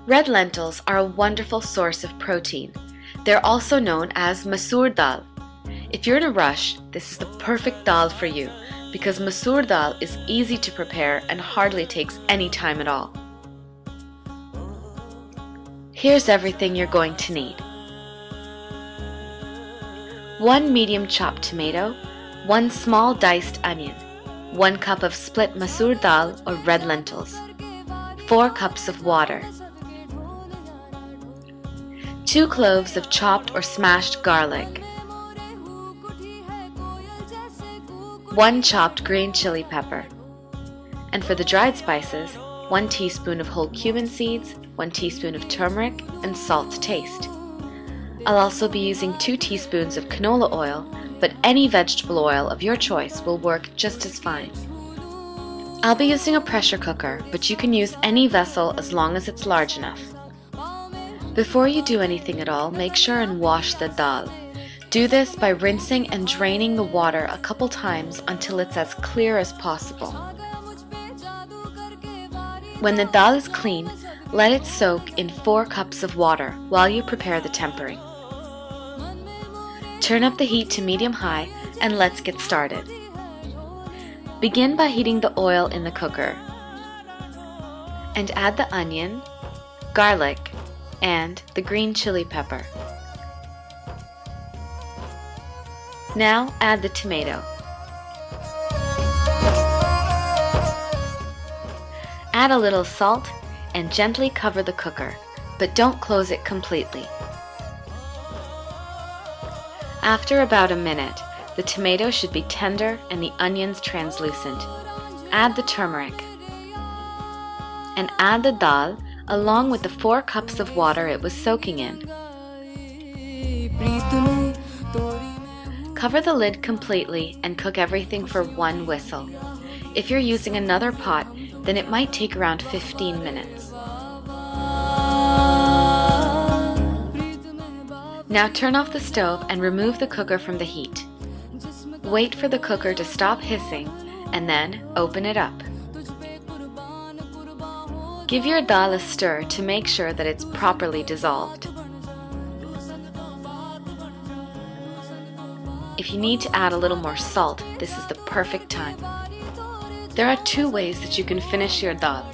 Red lentils are a wonderful source of protein. They're also known as Masoor Dahl. If you're in a rush, this is the perfect dal for you because Masoor Dahl is easy to prepare and hardly takes any time at all. Here's everything you're going to need. 1 medium chopped tomato, 1 small diced onion, 1 cup of split Masoor Dahl or red lentils, 4 cups of water, 2 cloves of chopped or smashed garlic, 1 chopped green chili pepper, and for the dried spices, 1 teaspoon of whole cumin seeds, 1 teaspoon of turmeric, and salt to taste. I'll also be using 2 teaspoons of canola oil, but any vegetable oil of your choice will work just as fine. I'll be using a pressure cooker, but you can use any vessel as long as it's large enough. Before you do anything at all, make sure and wash the dal. Do this by rinsing and draining the water a couple times until it's as clear as possible. When the dal is clean, let it soak in 4 cups of water while you prepare the tempering. Turn up the heat to medium-high and let's get started. Begin by heating the oil in the cooker and add the onion, garlic, and the green chili pepper. Now add the tomato. Add a little salt and gently cover the cooker, but don't close it completely. After about a minute, the tomato should be tender and the onions translucent. Add the turmeric and add the dal along with the 4 cups of water it was soaking in. Cover the lid completely and cook everything for 1 whistle. If you're using another pot, then it might take around 15 minutes. Now turn off the stove and remove the cooker from the heat. Wait for the cooker to stop hissing and then open it up. Give your dal a stir to make sure that it's properly dissolved. If you need to add a little more salt, this is the perfect time. There are 2 ways that you can finish your dal.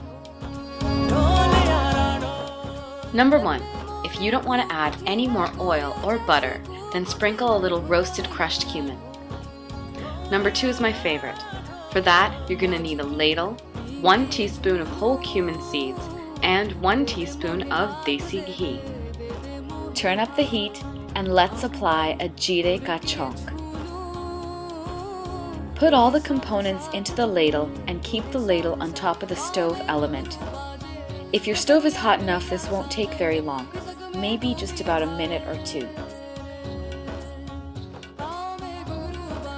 Number 1. If you don't want to add any more oil or butter, then sprinkle a little roasted crushed cumin. Number 2 is my favorite. For that, you're going to need a ladle, 1 teaspoon of whole cumin seeds, and 1 teaspoon of desi ghee. Turn up the heat and let's apply a jeere ka chonk. Put all the components into the ladle and keep the ladle on top of the stove element. If your stove is hot enough, this won't take very long, maybe just about a minute or 2.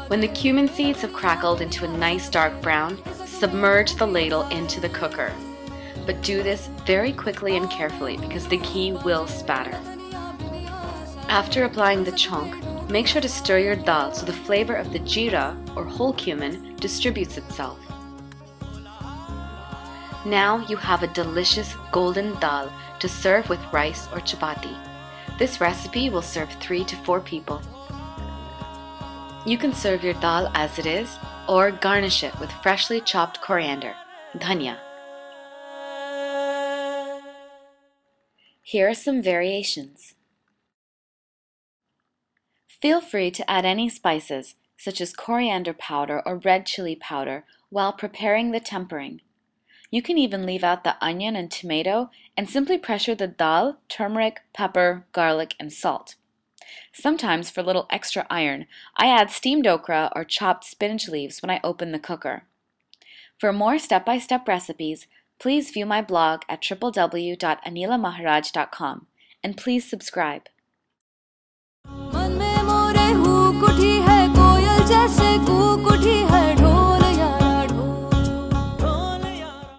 When the cumin seeds have crackled into a nice dark brown, submerge the ladle into the cooker. But do this very quickly and carefully because the ghee will spatter. After applying the chonk, make sure to stir your dal so the flavor of the jeera or whole cumin distributes itself. Now you have a delicious golden dal to serve with rice or chapati. This recipe will serve 3 to 4 people. You can serve your dal as it is or garnish it with freshly chopped coriander, dhania. Here are some variations. Feel free to add any spices, such as coriander powder or red chili powder, while preparing the tempering. You can even leave out the onion and tomato and simply pressure the dal, turmeric, pepper, garlic, and salt. Sometimes, for a little extra iron, I add steamed okra or chopped spinach leaves when I open the cooker. For more step-by-step recipes, please view my blog at www.anilamaharaj.com and please subscribe. मन में मोरे हूँ कुठी है कोयल जैसे कू कुठी है